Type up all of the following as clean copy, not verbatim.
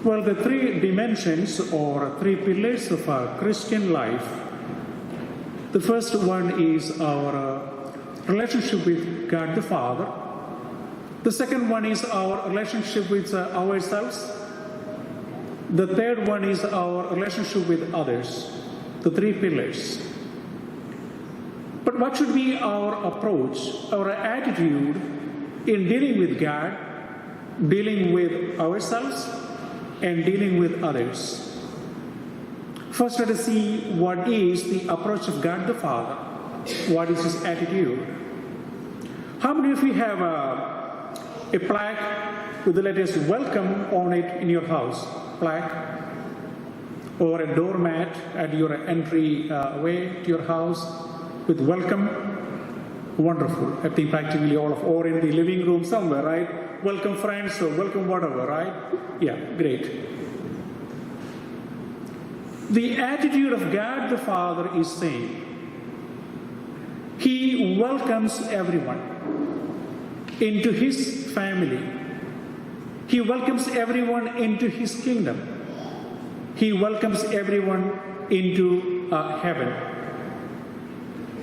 Well, the three dimensions or three pillars of our Christian life. The first one is our relationship with God the Father. The second one is our relationship with ourselves. The third one is our relationship with others. The three pillars. But what should be our approach, our attitude in dealing with God, dealing with ourselves, and dealing with others? First, let us see what is the approach of God the Father. What is his attitude? How many of you have a plaque with the letters "Welcome" on it in your house? Plaque? Or a doormat at your entry way to your house with "Welcome"? Wonderful. I think practically all of, or in the living room somewhere, right? Welcome friends or welcome whatever, right? Yeah, great. The attitude of God the Father is same. He welcomes everyone into his family. He welcomes everyone into his kingdom. He welcomes everyone into heaven.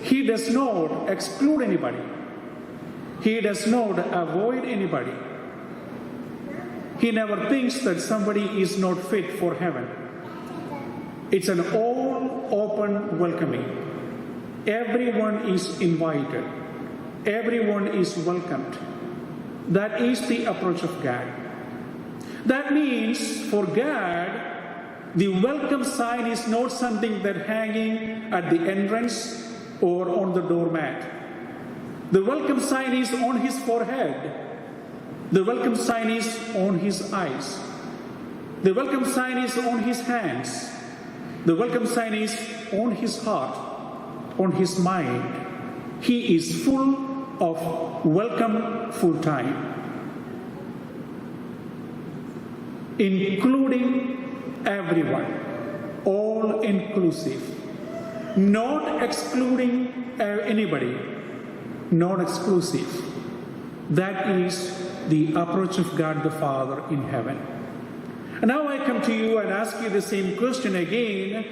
He does not exclude anybody. He does not avoid anybody. He never thinks that somebody is not fit for heaven. It's an all open welcoming. Everyone is invited. Everyone is welcomed. That is the approach of God. That means for God, the welcome sign is not something that hanging at the entrance or on the doormat. The welcome sign is on his forehead. The welcome sign is on his eyes. The welcome sign is on his hands. The welcome sign is on his heart, on his mind. He is full of welcome full time, including everyone, all inclusive, not excluding anybody, not exclusive. That is the approach of God the Father in heaven. And now I come to you and ask you the same question again.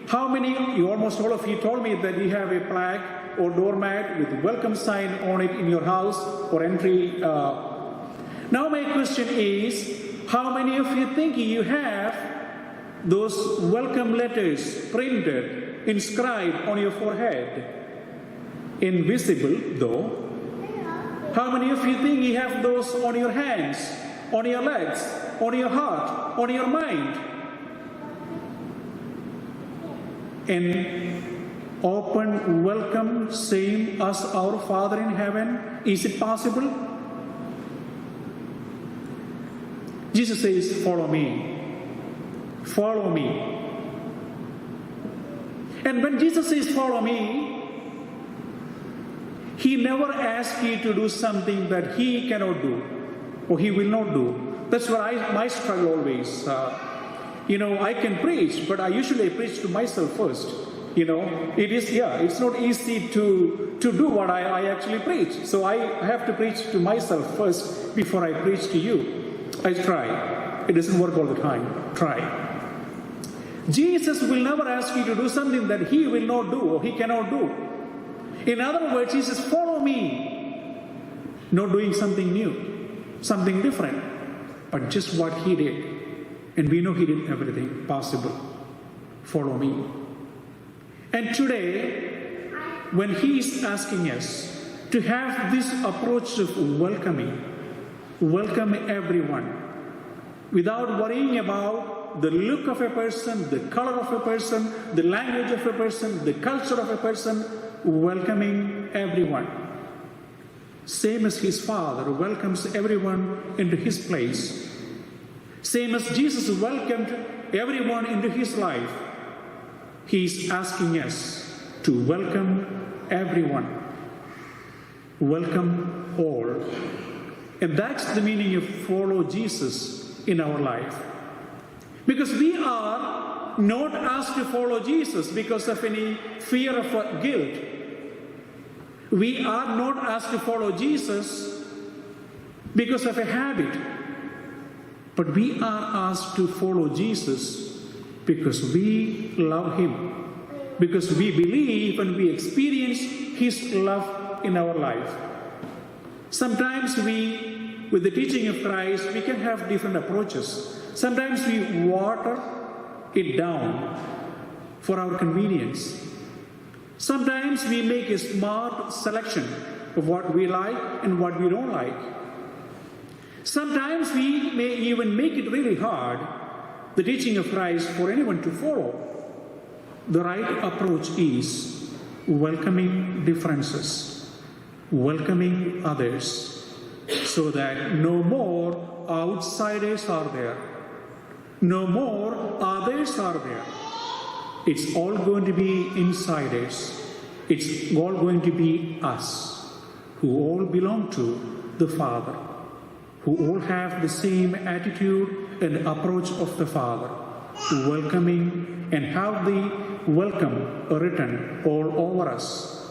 How many, almost all of you told me that you have a plaque or doormat with welcome sign on it in your house or entry. Now my question is, how many of you think you have those welcome letters printed, inscribed on your forehead? Invisible though. How many of you think you have those on your hands, on your legs, on your heart, on your mind? An open welcome, same as our Father in heaven. Is it possible? Jesus says, follow me. Follow me. And when Jesus says, follow me, he never asks you to do something that he cannot do or he will not do. That's what my struggle always. I can preach, but I usually preach to myself first. It's not easy to do what I actually preach. So I have to preach to myself first before I preach to you. I try. It doesn't work all the time. Try. Jesus will never ask you to do something that he will not do or he cannot do. In other words, he says, follow me. Not doing something new, something different, but just what he did. And we know he did everything possible. Follow me. And today, when he is asking us to have this approach of welcome everyone, without worrying about the look of a person, the color of a person, the language of a person, the culture of a person, welcoming everyone. Same as his Father welcomes everyone into his place. Same as Jesus welcomed everyone into his life. He is asking us to welcome everyone. Welcome all. And that's the meaning of follow Jesus in our life. Because we are not asked to follow Jesus because of any fear of guilt. We are not asked to follow Jesus because of a habit. But we are asked to follow Jesus because we love him, because we believe and we experience his love in our life. Sometimes with the teaching of Christ, we can have different approaches. Sometimes we water it down for our convenience. Sometimes we make a smart selection of what we like and what we don't like. Sometimes we may even make it really hard, the teaching of Christ, for anyone to follow. The right approach is welcoming differences, welcoming others, so that no more outsiders are there, no more others are there. It's all going to be insiders. It's all going to be us, who all belong to the Father, who all have the same attitude and approach of the Father, welcoming and have the welcome written all over us.